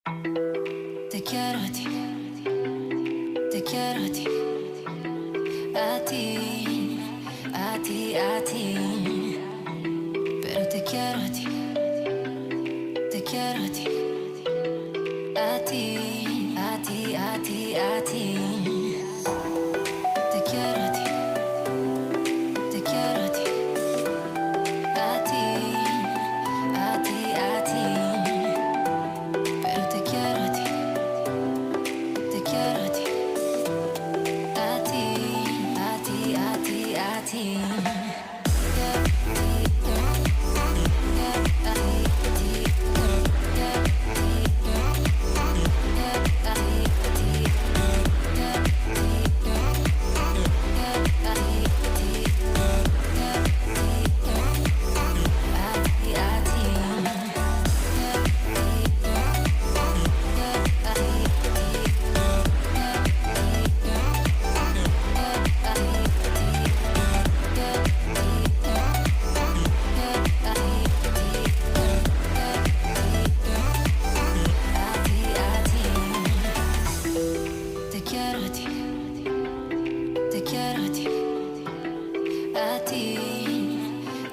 Te quiero a ti, te quiero a ti, a ti, a ti, a ti. Pero te quiero a ti, te quiero a ti, a ti, a ti, a ti, a ti. Te quiero a ti, te quiero a ti, a ti, a ti, a ti. Pero te quiero a ti, te quiero a ti, a ti, a ti, a ti, a ti. Te quiero a ti, te quiero a ti, a ti,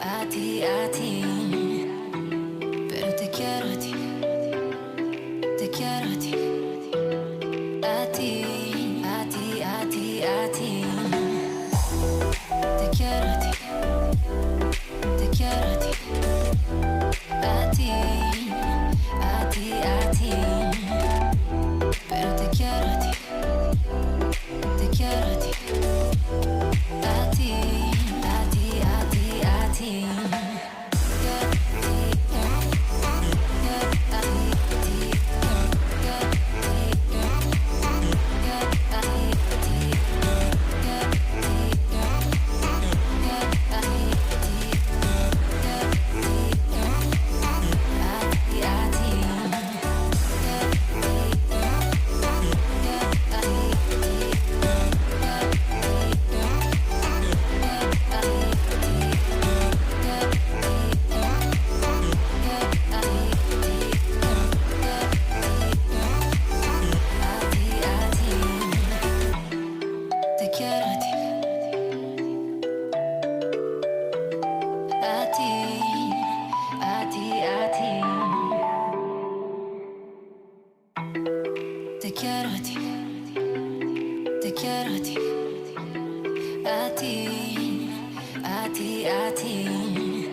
a ti, a ti. Pero te quiero a ti, te quiero a ti, a ti, a ti, a ti, a ti. Te quiero a ti, te quiero a ti, a ti, a ti, a ti. Pero te quiero a ti, te quiero a ti, a ti, a ti, a ti, a ti. Te quiero a ti, a ti, a ti, a ti. Te quiero a ti, te quiero a ti, a ti, a ti, a ti.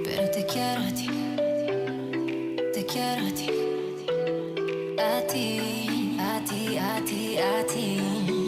Pero te quiero a ti, te quiero a ti, a ti, a ti, a ti, a ti.